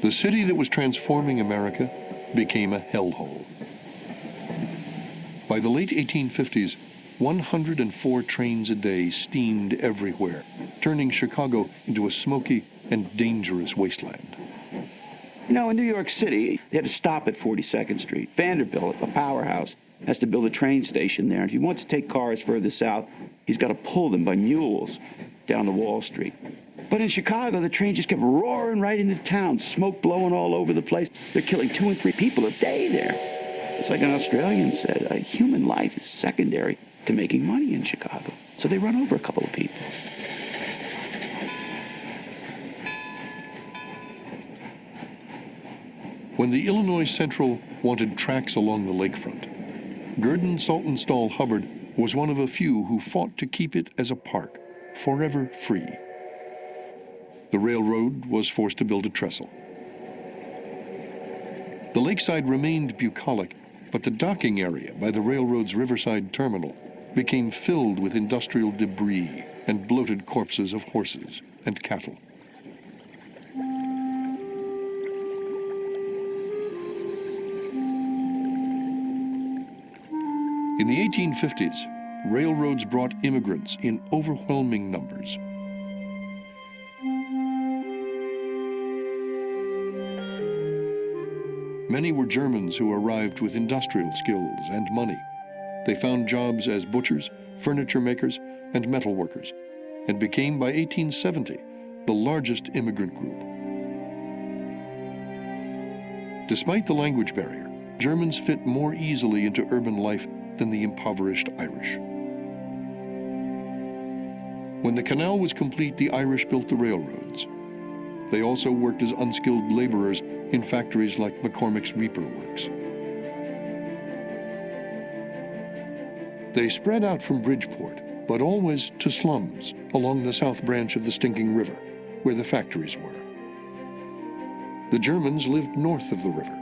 The city that was transforming America became a hellhole. By the late 1850s, 104 trains a day steamed everywhere, turning Chicago into a smoky and dangerous wasteland. You know, in New York City, they had to stop at 42nd Street. Vanderbilt, a powerhouse, has to build a train station there. And if he wants to take cars further south, he's got to pull them by mules down to Wall Street. But in Chicago, the train just kept roaring right into town, smoke blowing all over the place. They're killing 2 and 3 people a day there. It's like an Australian said, human life is secondary to making money in Chicago. So they run over a couple of people. When the Illinois Central wanted tracks along the lakefront, Gurdon Saltonstall Hubbard was one of a few who fought to keep it as a park, forever free. The railroad was forced to build a trestle. The lakeside remained bucolic, but the docking area by the railroad's riverside terminal became filled with industrial debris and bloated corpses of horses and cattle. In the 1850s, railroads brought immigrants in overwhelming numbers. Many were Germans who arrived with industrial skills and money. They found jobs as butchers, furniture makers, and metal workers, and became, by 1870, the largest immigrant group. Despite the language barrier, Germans fit more easily into urban life than the impoverished Irish. When the canal was complete, the Irish built the railroads. They also worked as unskilled laborers in factories like McCormick's Reaper Works. They spread out from Bridgeport, but always to slums along the south branch of the Stinking River, where the factories were. The Germans lived north of the river.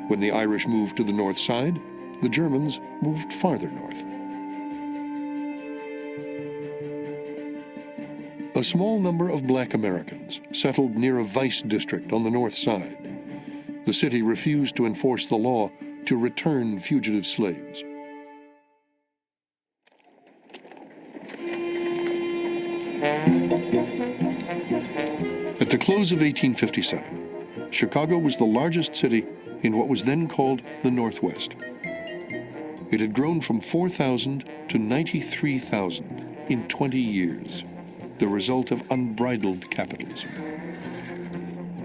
When the Irish moved to the north side, the Germans moved farther north. A small number of black Americans settled near a vice district on the north side. The city refused to enforce the law to return fugitive slaves. At the close of 1857, Chicago was the largest city in what was then called the Northwest. It had grown from 4,000 to 93,000 in 20 years, the result of unbridled capitalism.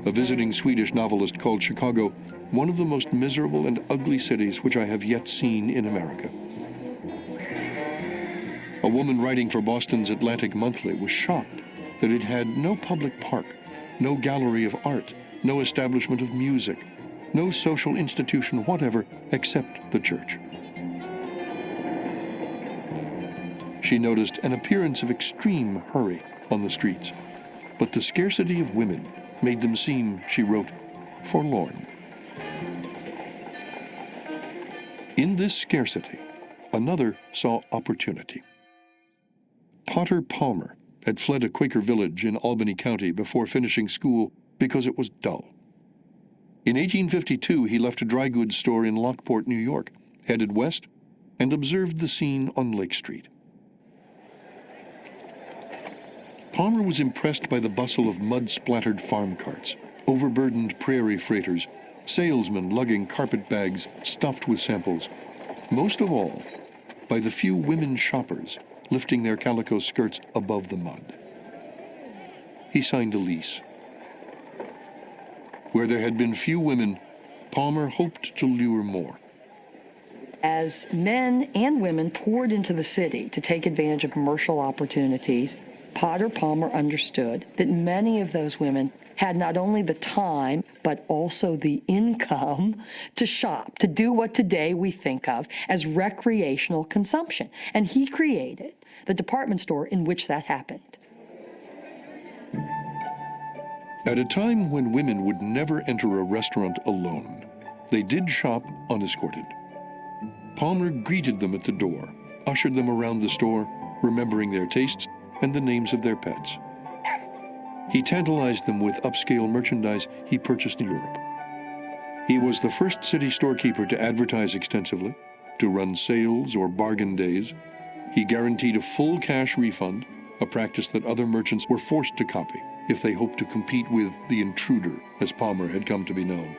A visiting Swedish novelist called Chicago one of the most miserable and ugly cities which I have yet seen in America. A woman writing for Boston's Atlantic Monthly was shocked that it had no public park, no gallery of art, no establishment of music, no social institution whatever except the church. She noticed an appearance of extreme hurry on the streets, but the scarcity of women made them seem, she wrote, forlorn. In this scarcity, another saw opportunity. Potter Palmer had fled a Quaker village in Albany County before finishing school because it was dull. In 1852, he left a dry goods store in Lockport, New York, headed west, and observed the scene on Lake Street. Palmer was impressed by the bustle of mud-splattered farm carts, overburdened prairie freighters, salesmen lugging carpet bags stuffed with samples. Most of all, by the few women shoppers lifting their calico skirts above the mud. He signed a lease. Where there had been few women, Palmer hoped to lure more. As men and women poured into the city to take advantage of commercial opportunities, Potter Palmer understood that many of those women had not only the time, but also the income to shop, to do what today we think of as recreational consumption. And he created the department store in which that happened. At a time when women would never enter a restaurant alone, they did shop unescorted. Palmer greeted them at the door, ushered them around the store, remembering their tastes and the names of their pets. He tantalized them with upscale merchandise he purchased in Europe. He was the first city storekeeper to advertise extensively, to run sales or bargain days. He guaranteed a full cash refund, a practice that other merchants were forced to copy if they hoped to compete with the intruder, as Palmer had come to be known.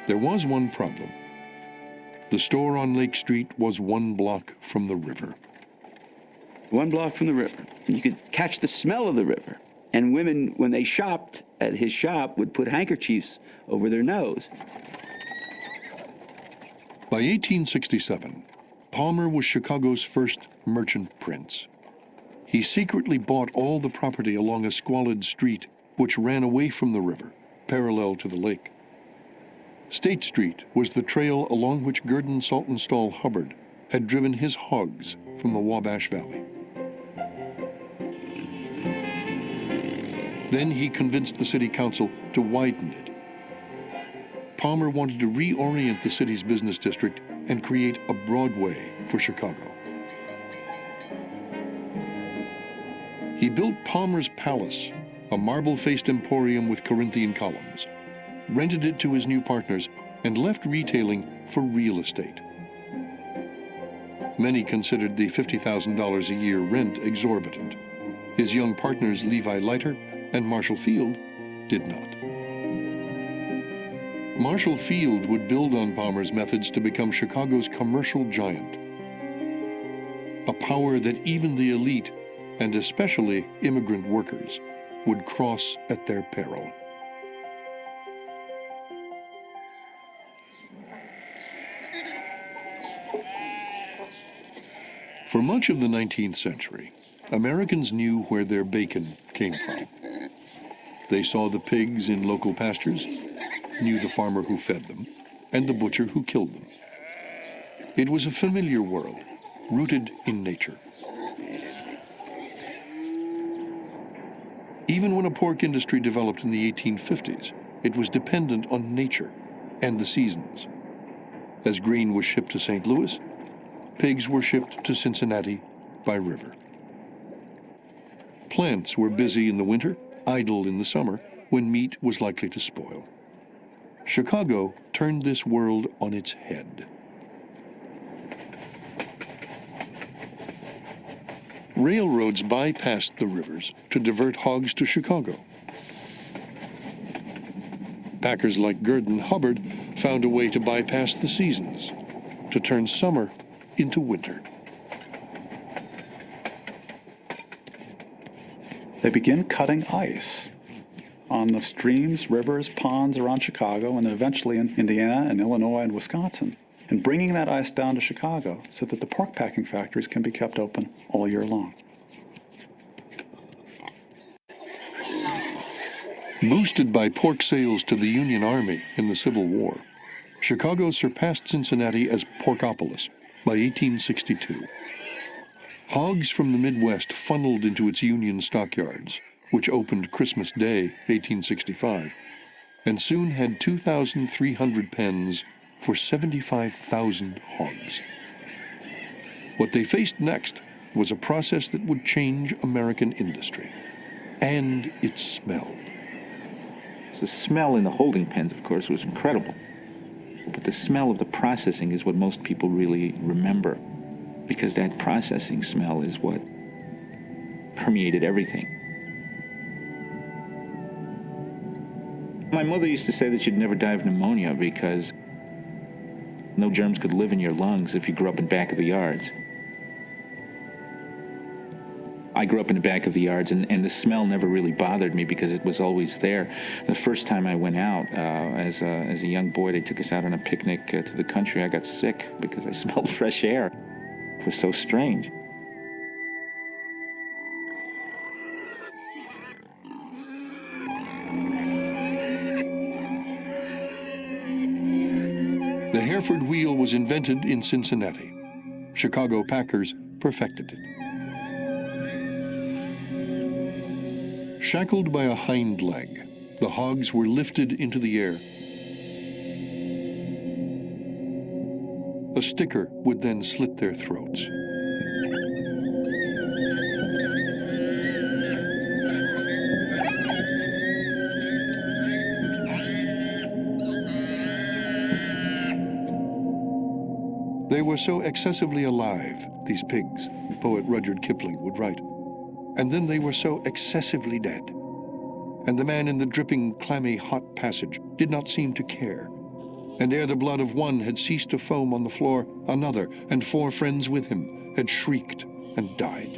There was one problem. The store on Lake Street was 1 block from the river. 1 block from the river. You could catch the smell of the river. And women, when they shopped at his shop, would put handkerchiefs over their nose. By 1867, Palmer was Chicago's first merchant prince. He secretly bought all the property along a squalid street which ran away from the river, parallel to the lake. State Street was the trail along which Gurdon Saltonstall Hubbard had driven his hogs from the Wabash Valley. Then he convinced the city council to widen it. Palmer wanted to reorient the city's business district and create a Broadway for Chicago. He built Palmer's Palace, a marble-faced emporium with Corinthian columns, rented it to his new partners, and left retailing for real estate. Many considered the $50,000 a year rent exorbitant. His young partners Levi Leiter and Marshall Field did not. Marshall Field would build on Palmer's methods to become Chicago's commercial giant, a power that even the elite, and especially immigrant workers, would cross at their peril. For much of the 19th century, Americans knew where their bacon came from. They saw the pigs in local pastures, knew the farmer who fed them, and the butcher who killed them. It was a familiar world, rooted in nature. Even when a pork industry developed in the 1850s, it was dependent on nature and the seasons. As grain was shipped to St. Louis, pigs were shipped to Cincinnati by river. Plants were busy in the winter, idle in the summer, when meat was likely to spoil. Chicago turned this world on its head. Railroads bypassed the rivers to divert hogs to Chicago. Packers like Gurdon Hubbard found a way to bypass the seasons, to turn summer into winter. They begin cutting ice on the streams, rivers, ponds around Chicago, and then eventually in Indiana and Illinois and Wisconsin, and bringing that ice down to Chicago so that the pork packing factories can be kept open all year long. Boosted by pork sales to the Union Army in the Civil War, Chicago surpassed Cincinnati as Porkopolis by 1862. Hogs from the Midwest funneled into its Union stockyards, which opened Christmas Day, 1865, and soon had 2,300 pens for 75,000 hogs. What they faced next was a process that would change American industry, and it smelled. The smell in the holding pens, of course, was incredible. But the smell of the processing is what most people really remember, because that processing smell is what permeated everything. My mother used to say that you'd never die of pneumonia because no germs could live in your lungs if you grew up in back of the yards. I grew up in the back of the yards, and the smell never really bothered me because it was always there. The first time I went out as a young boy, they took us out on a picnic to the country. I got sick because I smelled fresh air. It was so strange. The Hereford wheel was invented in Cincinnati. Chicago packers perfected it. Shackled by a hind leg, the hogs were lifted into the air A sticker would then slit their throats. They were so excessively alive, these pigs, poet Rudyard Kipling would write. And then they were so excessively dead. And the man in the dripping, clammy, hot passage did not seem to care. And ere the blood of one had ceased to foam on the floor, another, and 4 friends with him, had shrieked and died.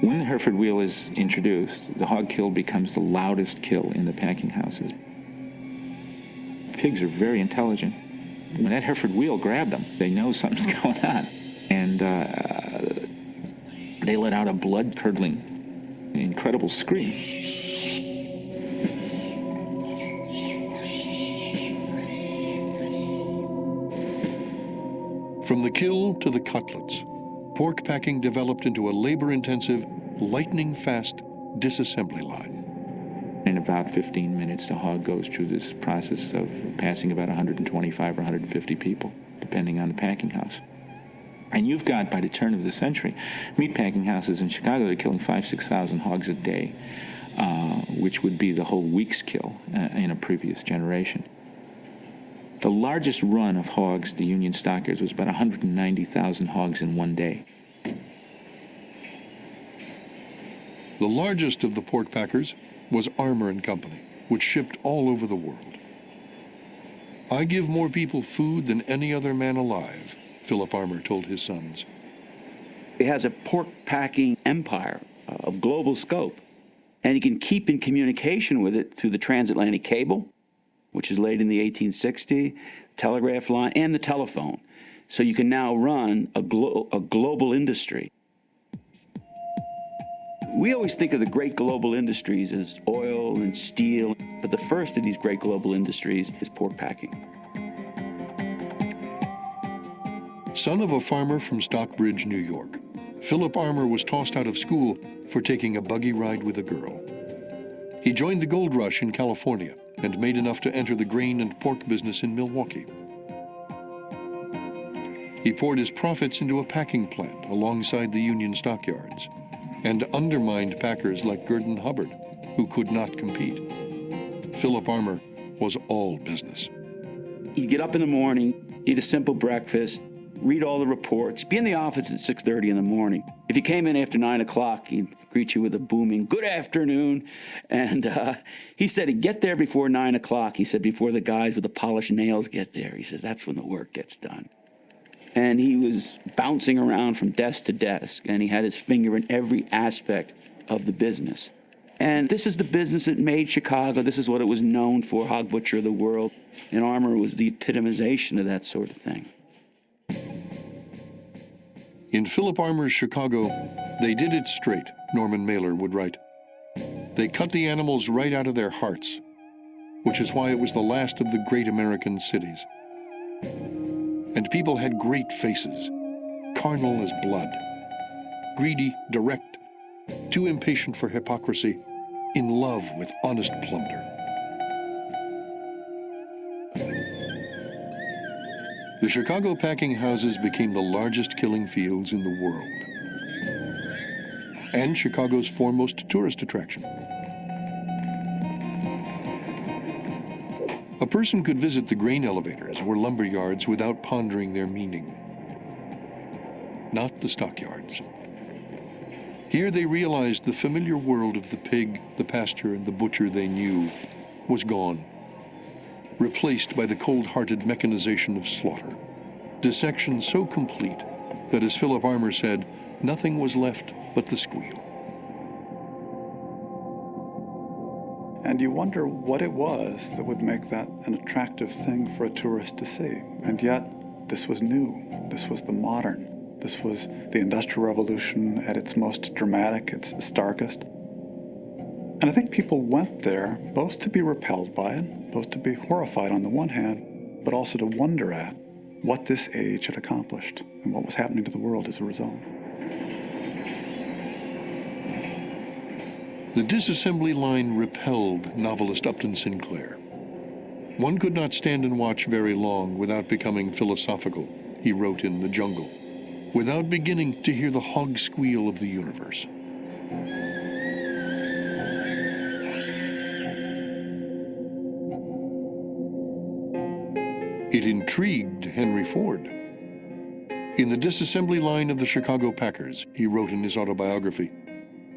When the Hereford wheel is introduced, the hog kill becomes the loudest kill in the packing houses. Pigs are very intelligent. When that Hereford wheel grabbed them, they know something's going on. And they let out a blood-curdling, incredible scream. From the kill to the cutlets, pork packing developed into a labor-intensive, lightning-fast disassembly line. In about 15 minutes, the hog goes through this process of passing about 125 or 150 people, depending on the packing house. And you've got, by the turn of the century, meat packing houses in Chicago that are killing 5,000-6,000 hogs a day, which would be the whole week's kill in a previous generation. The largest run of hogs, the Union stockyards, was about 190,000 hogs in one day. The largest of the pork packers was Armour and Company, which shipped all over the world. "I give more people food than any other man alive," Philip Armour told his sons. He has a pork packing empire of global scope, and he can keep in communication with it through the transatlantic cable, which is laid in the 1860, telegraph line, and the telephone. So you can now run a global industry. We always think of the great global industries as oil and steel, but the first of these great global industries is pork packing. Son of a farmer from Stockbridge, New York, Philip Armour was tossed out of school for taking a buggy ride with a girl. He joined the gold rush in California and made enough to enter the grain and pork business in Milwaukee. He poured his profits into a packing plant alongside the Union stockyards and undermined packers like Gurdon Hubbard, who could not compete. Philip Armour was all business. He'd get up in the morning, eat a simple breakfast, read all the reports, be in the office at 6:30 in the morning. If you came in after 9 o'clock, he'd greet you with a booming, "Good afternoon." And he said he'd get there before 9 o'clock. He said before the guys with the polished nails get there. He says that's when the work gets done. And he was bouncing around from desk to desk, and he had his finger in every aspect of the business. And this is the business that made Chicago. This is what it was known for, hog butcher of the world. And Armour was the epitomization of that sort of thing. In Philip Armour's Chicago, they did it straight, Norman Mailer would write. They cut the animals right out of their hearts, which is why it was the last of the great American cities. And people had great faces, carnal as blood, greedy, direct, too impatient for hypocrisy, in love with honest plunder. The Chicago packing houses became the largest killing fields in the world, and Chicago's foremost tourist attraction. A person could visit the grain elevators or lumber yards without pondering their meaning. Not the stockyards. Here they realized the familiar world of the pig, the pasture, and the butcher they knew was gone, replaced by the cold-hearted mechanization of slaughter. Dissection so complete that, as Philip Armour said, nothing was left but the squeal. And you wonder what it was that would make that an attractive thing for a tourist to see. And yet, this was new. This was the modern. This was the Industrial Revolution at its most dramatic, its starkest. And I think people went there both to be repelled by it, both to be horrified on the one hand, but also to wonder at what this age had accomplished and what was happening to the world as a result. The disassembly line repelled novelist Upton Sinclair. One could not stand and watch very long without becoming philosophical, he wrote in The Jungle, without beginning to hear the hog squeal of the universe. It intrigued Henry Ford. In the disassembly line of the Chicago Packers, he wrote in his autobiography,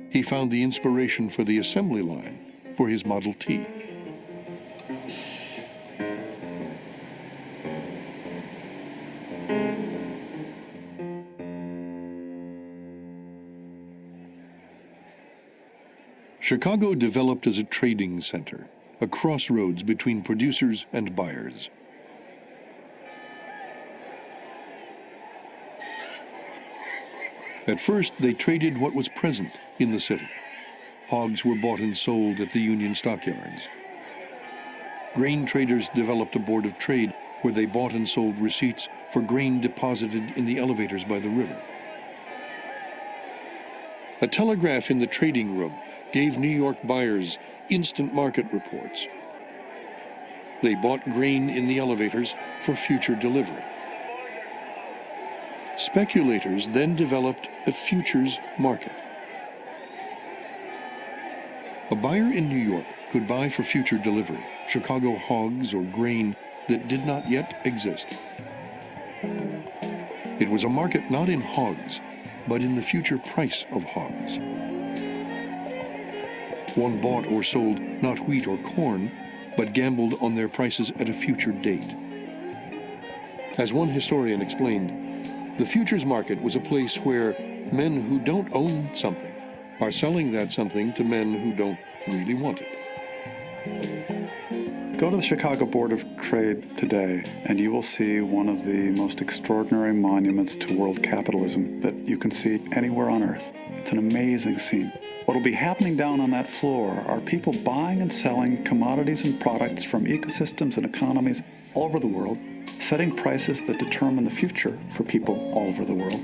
he found the inspiration for the assembly line for his Model T. Chicago developed as a trading center, a crossroads between producers and buyers. At first, they traded what was present in the city. Hogs were bought and sold at the Union stockyards. Grain traders developed a board of trade where they bought and sold receipts for grain deposited in the elevators by the river. A telegraph in the trading room gave New York buyers instant market reports. They bought grain in the elevators for future delivery. Speculators then developed a futures market. A buyer in New York could buy for future delivery Chicago hogs or grain that did not yet exist. It was a market not in hogs, but in the future price of hogs. One bought or sold not wheat or corn, but gambled on their prices at a future date. As one historian explained, the futures market was a place where men who don't own something are selling that something to men who don't really want it. Go to the Chicago Board of Trade today, and you will see one of the most extraordinary monuments to world capitalism that you can see anywhere on Earth. It's an amazing scene. What will be happening down on that floor are people buying and selling commodities and products from ecosystems and economies all over the world, setting prices that determine the future for people all over the world.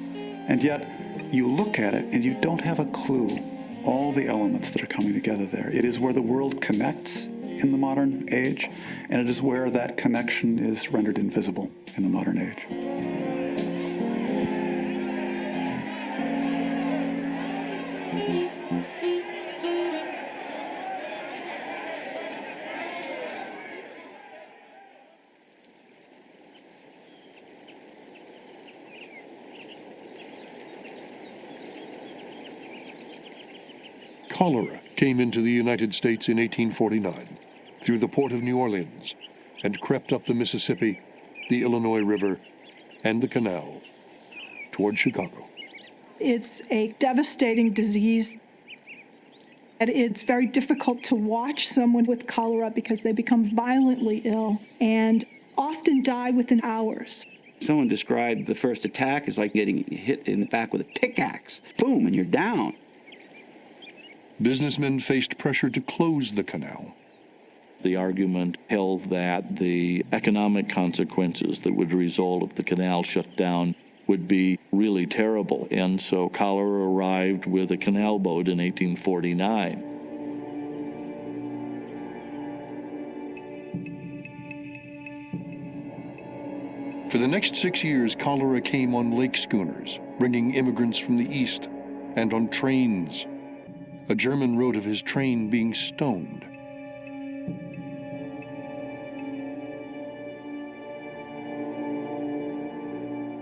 And yet, you look at it and you don't have a clue all the elements that are coming together there. It is where the world connects in the modern age, and it is where that connection is rendered invisible in the modern age. Cholera came into the United States in 1849 through the port of New Orleans and crept up the Mississippi, the Illinois River, and the canal toward Chicago. It's a devastating disease. It's very difficult to watch someone with cholera because they become violently ill and often die within hours. Someone described the first attack as like getting hit in the back with a pickaxe. Boom, and you're down. Businessmen faced pressure to close the canal. The argument held that the economic consequences that would result if the canal shut down would be really terrible. And so cholera arrived with a canal boat in 1849. For the next 6 years, cholera came on lake schooners, bringing immigrants from the east, and on trains. A German wrote of his train being stoned.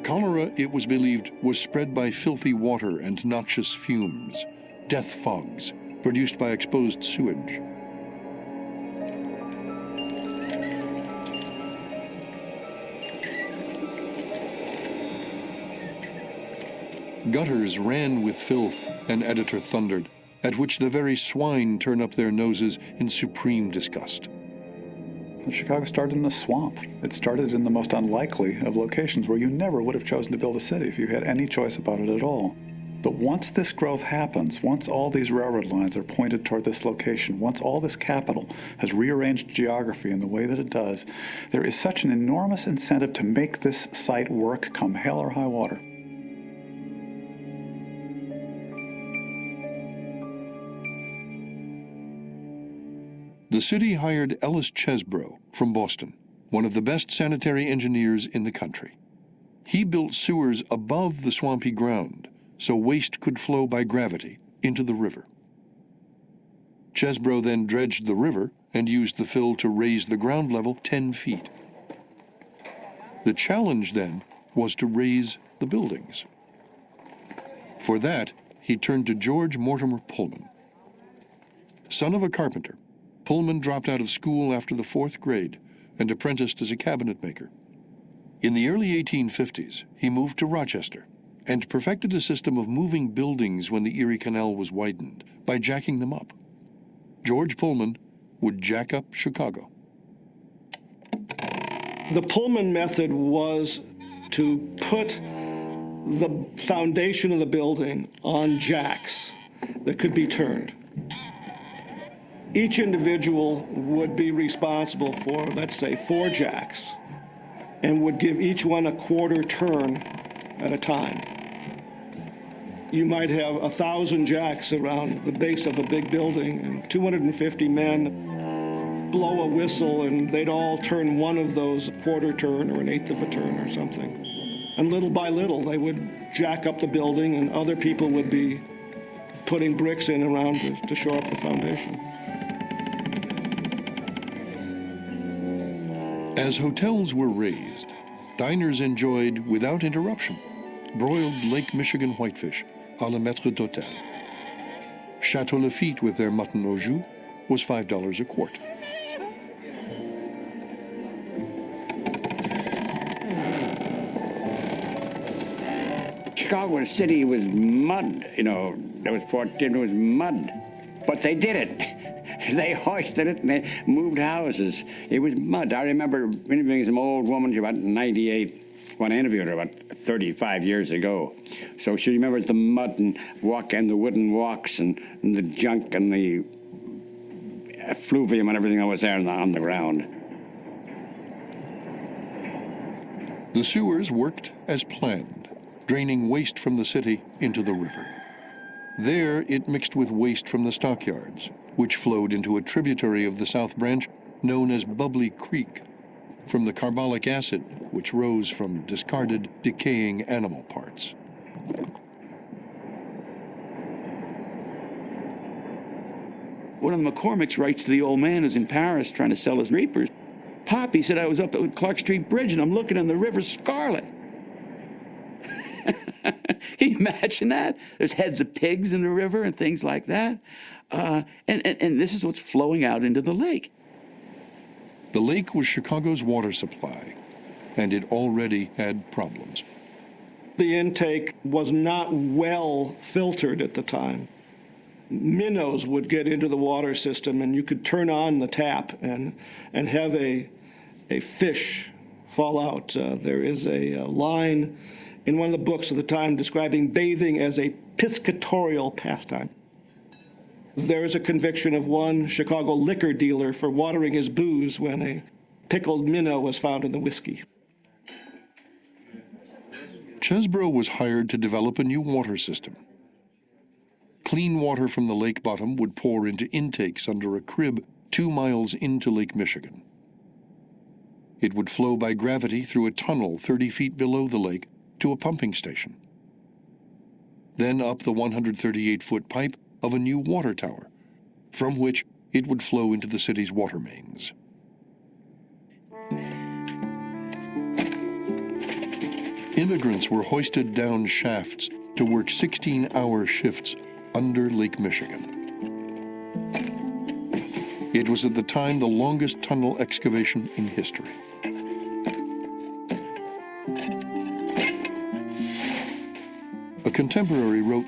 Cholera, it was believed, was spread by filthy water and noxious fumes, death fogs produced by exposed sewage. Gutters ran with filth, an editor thundered, at which the very swine turn up their noses in supreme disgust. Chicago started in a swamp. It started in the most unlikely of locations where you never would have chosen to build a city if you had any choice about it at all. But once this growth happens, once all these railroad lines are pointed toward this location, once all this capital has rearranged geography in the way that it does, there is such an enormous incentive to make this site work come hell or high water. The The city hired Ellis Chesbrough from Boston, one of the best sanitary engineers in the country. He built sewers above the swampy ground so waste could flow by gravity into the river. Chesbrough then dredged the river and used the fill to raise the ground level 10 feet. The challenge then was to raise the buildings. For that, he turned to George Mortimer Pullman. Son of a carpenter, Pullman dropped out of school after the 4th grade and apprenticed as a cabinet maker. In the early 1850s, he moved to Rochester and perfected a system of moving buildings when the Erie Canal was widened by jacking them up. George Pullman would jack up Chicago. The Pullman method was to put the foundation of the building on jacks that could be turned. Each individual would be responsible for, let's say, 4 jacks, and would give each one a quarter turn at a time. You might have 1,000 jacks around the base of a big building, and 250 men blow a whistle, and they'd all turn one of those a quarter turn or an eighth of a turn or something. And little by little, they would jack up the building, and other people would be putting bricks in around to shore up the foundation. As hotels were raised, diners enjoyed, without interruption, broiled Lake Michigan whitefish à la maître d'hôtel. Chateau Lafitte with their mutton au jus was $5 a quart. Chicago City was mud, there was 14, it was mud. But they did it. They hoisted it and they moved houses. It was mud. I remember interviewing some old woman, she was about 98, when I interviewed her about 35 years ago. So she remembers the mud and the wooden walks and the junk and the effluvium and everything that was there on the ground. The sewers worked as planned, draining waste from the city into the river. There, it mixed with waste from the stockyards, which flowed into a tributary of the South Branch known as Bubbly Creek, from the carbolic acid which rose from discarded, decaying animal parts. One of the McCormicks writes to the old man who's in Paris trying to sell his reapers. Pop, he said, I was up at Clark Street Bridge and I'm looking and the river's scarlet. Can you imagine that? There's heads of pigs in the river and things like that. And this is what's flowing out into the lake. The lake was Chicago's water supply, and it already had problems. The intake was not well filtered at the time. Minnows would get into the water system, and you could turn on the tap and have a fish fall out. There is a line in one of the books of the time describing bathing as a piscatorial pastime. There is a conviction of one Chicago liquor dealer for watering his booze when a pickled minnow was found in the whiskey. Chesbrough was hired to develop a new water system. Clean water from the lake bottom would pour into intakes under a crib 2 miles into Lake Michigan. It would flow by gravity through a tunnel 30 feet below the lake to a pumping station. Then up the 138-foot pipe of a new water tower, from which it would flow into the city's water mains. Immigrants were hoisted down shafts to work 16-hour shifts under Lake Michigan. It was at the time the longest tunnel excavation in history. A contemporary wrote,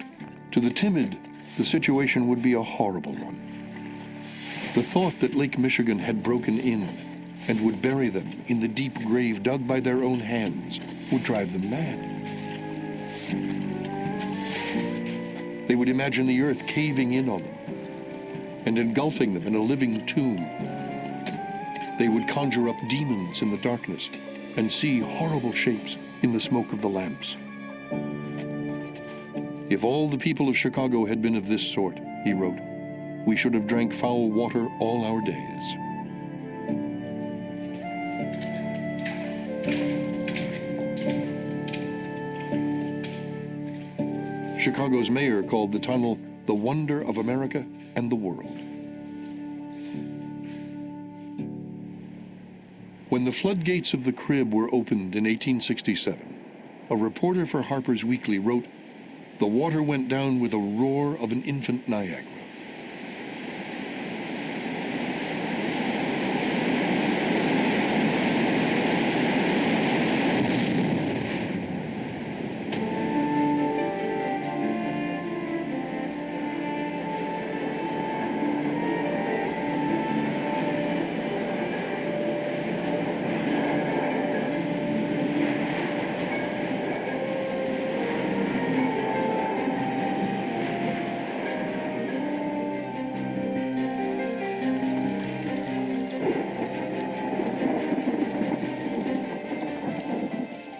"To the timid, the situation would be a horrible one. The thought that Lake Michigan had broken in and would bury them in the deep grave dug by their own hands would drive them mad. They would imagine the earth caving in on them and engulfing them in a living tomb. They would conjure up demons in the darkness and see horrible shapes in the smoke of the lamps. If all the people of Chicago had been of this sort," he wrote, we should have drank foul water all our days. Chicago's mayor called the tunnel the wonder of America and the world. When the floodgates of the crib were opened in 1867, a reporter for Harper's Weekly wrote, "The water went down with a roar of an infant Niagara."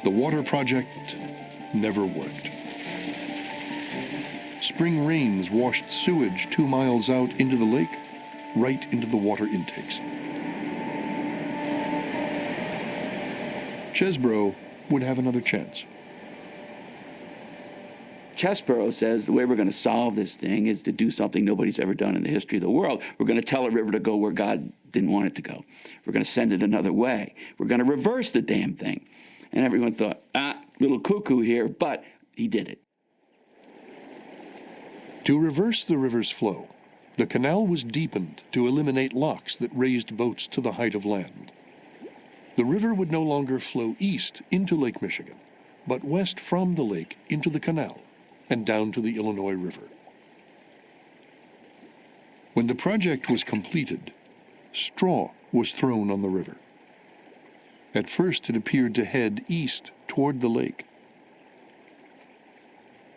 The water project never worked. Spring rains washed sewage 2 miles out into the lake, right into the water intakes. Chesbrough would have another chance. Chesbrough says the way we're going to solve this thing is to do something nobody's ever done in the history of the world. We're going to tell a river to go where God didn't want it to go. We're going to send it another way. We're going to reverse the damn thing. And everyone thought, little cuckoo here, but he did it. To reverse the river's flow, the canal was deepened to eliminate locks that raised boats to the height of land. The river would no longer flow east into Lake Michigan, but west from the lake into the canal and down to the Illinois River. When the project was completed, straw was thrown on the river. At first, it appeared to head east toward the lake.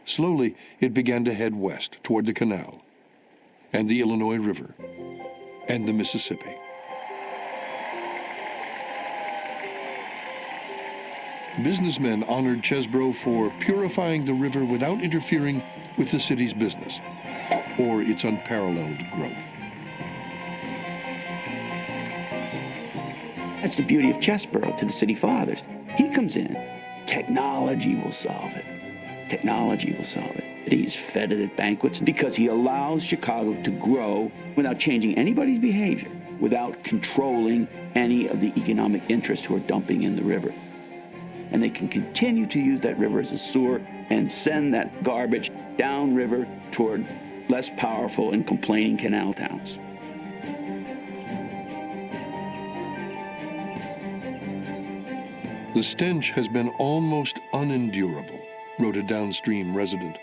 Slowly, it began to head west toward the canal and the Illinois River and the Mississippi. Businessmen honored Chesbrough for purifying the river without interfering with the city's business or its unparalleled growth. That's the beauty of Chesbrough to the city fathers. He comes in. Technology will solve it. Technology will solve it. He's fed it at banquets because he allows Chicago to grow without changing anybody's behavior, without controlling any of the economic interests who are dumping in the river. And they can continue to use that river as a sewer and send that garbage downriver toward less powerful and complaining canal towns. The stench has been almost unendurable, wrote a downstream resident.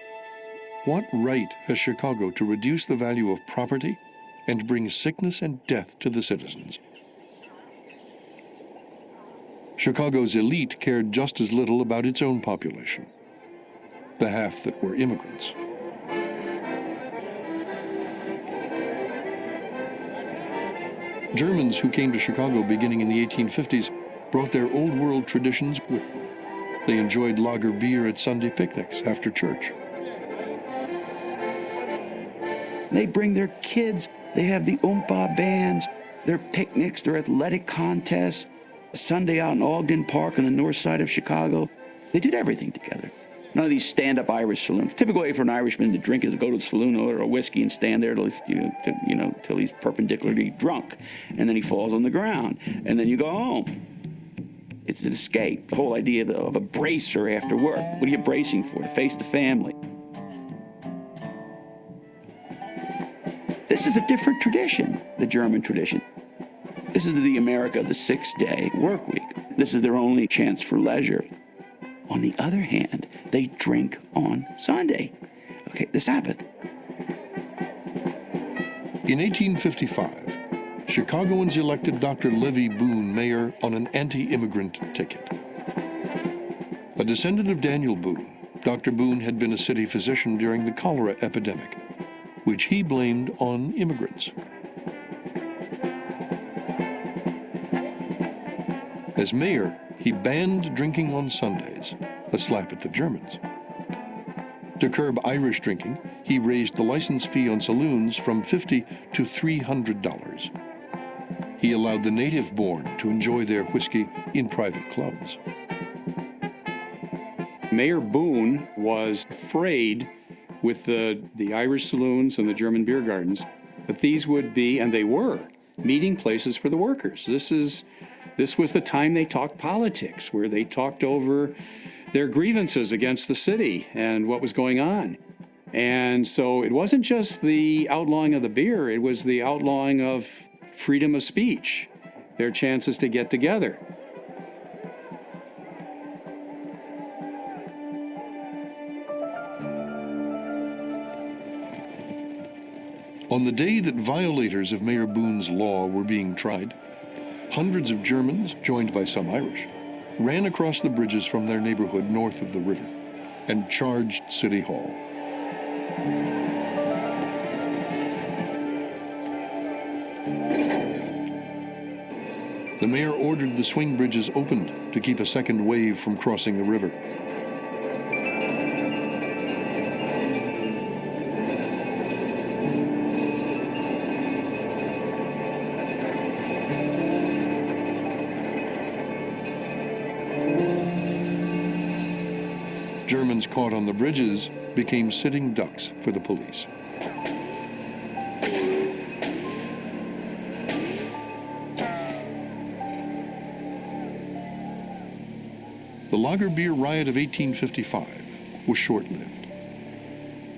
What right has Chicago to reduce the value of property and bring sickness and death to the citizens? Chicago's elite cared just as little about its own population, the half that were immigrants. Germans who came to Chicago beginning in the 1850s brought their old world traditions with them. They enjoyed lager beer at Sunday picnics after church. They bring their kids. They have the Oompa bands, their picnics, their athletic contests. Sunday out in Ogden Park on the north side of Chicago. They did everything together. None of these stand-up Irish saloons. Typical way for an Irishman to drink is to go to the saloon, order a whiskey, and stand there till he's perpendicularly drunk, and then he falls on the ground, and then you go home. It's an escape. The whole idea of a bracer after work. What are you bracing for? To face the family. This is a different tradition, the German tradition. This is the America of the 6-day work week. This is their only chance for leisure. On the other hand, they drink on Sunday. Okay, the Sabbath. In 1855, Chicagoans elected Dr. Levy Boone mayor on an anti-immigrant ticket. A descendant of Daniel Boone, Dr. Boone had been a city physician during the cholera epidemic, which he blamed on immigrants. As mayor, he banned drinking on Sundays, a slap at the Germans. To curb Irish drinking, he raised the license fee on saloons from $50 to $300. He allowed the native-born to enjoy their whiskey in private clubs. Mayor Boone was afraid with the Irish saloons and the German beer gardens that these would be, and they were, meeting places for the workers. This was the time they talked politics, where they talked over their grievances against the city and what was going on. And so it wasn't just the outlawing of the beer, it was the outlawing of freedom of speech, their chances to get together. On the day that violators of Mayor Boone's law were being tried, hundreds of Germans, joined by some Irish, ran across the bridges from their neighborhood north of the river and charged City Hall. The mayor ordered the swing bridges opened to keep a second wave from crossing the river. Germans caught on the bridges became sitting ducks for the police. The lager beer riot of 1855 was short-lived.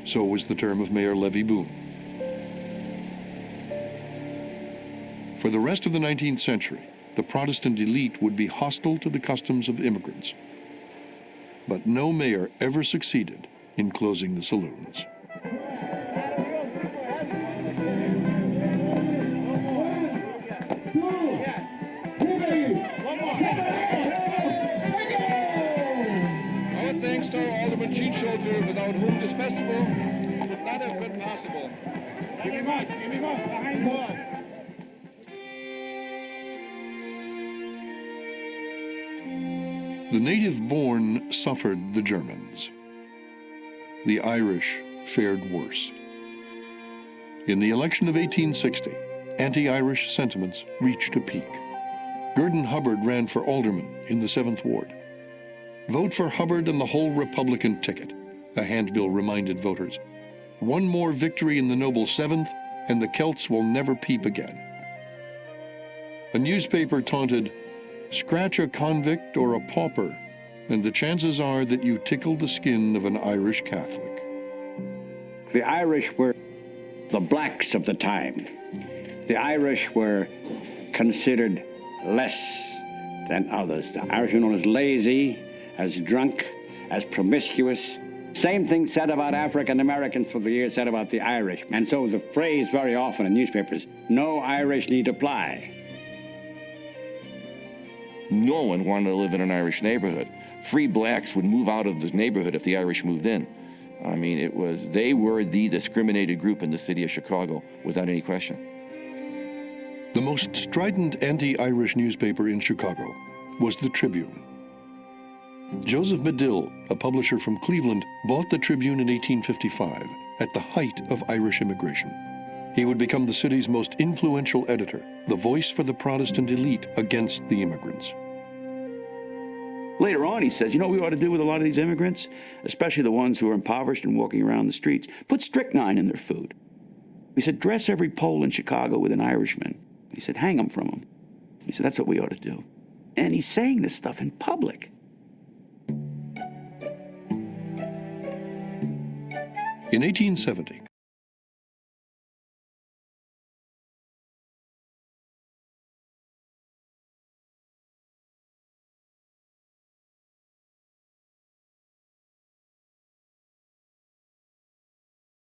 So was the term of Mayor Levy Boone. For the rest of the 19th century, the Protestant elite would be hostile to the customs of immigrants. But no mayor ever succeeded in closing the saloons. Our thanks to our Alderman Cheatshoulder, without whom this festival would not have been possible. Give me much, behind more. The native-born suffered the Germans. The Irish fared worse. In the election of 1860, anti-Irish sentiments reached a peak. Gurdon Hubbard ran for alderman in the 7th Ward. Vote for Hubbard and the whole Republican ticket, a handbill reminded voters. One more victory in the noble 7th, and the Celts will never peep again. A newspaper taunted, "Scratch a convict or a pauper, and the chances are that you tickle the skin of an Irish Catholic." The Irish were the blacks of the time. The Irish were considered less than others. The Irish were known as lazy, as drunk, as promiscuous. Same thing said about African Americans for the years said about the Irish. And so the phrase very often in newspapers, "No Irish need apply." No one wanted to live in an Irish neighborhood. Free blacks would move out of the neighborhood if the Irish moved in. I mean, they were the discriminated group in the city of Chicago, without any question. The most strident anti-Irish newspaper in Chicago was the Tribune. Joseph Medill, a publisher from Cleveland, bought the Tribune in 1855 at the height of Irish immigration. He would become the city's most influential editor, the voice for the Protestant elite against the immigrants. Later on, he says, you know what we ought to do with a lot of these immigrants, especially the ones who are impoverished and walking around the streets? Put strychnine in their food. He said, dress every Pole in Chicago with an Irishman. He said, hang them from them. He said, that's what we ought to do. And he's saying this stuff in public. In 1870,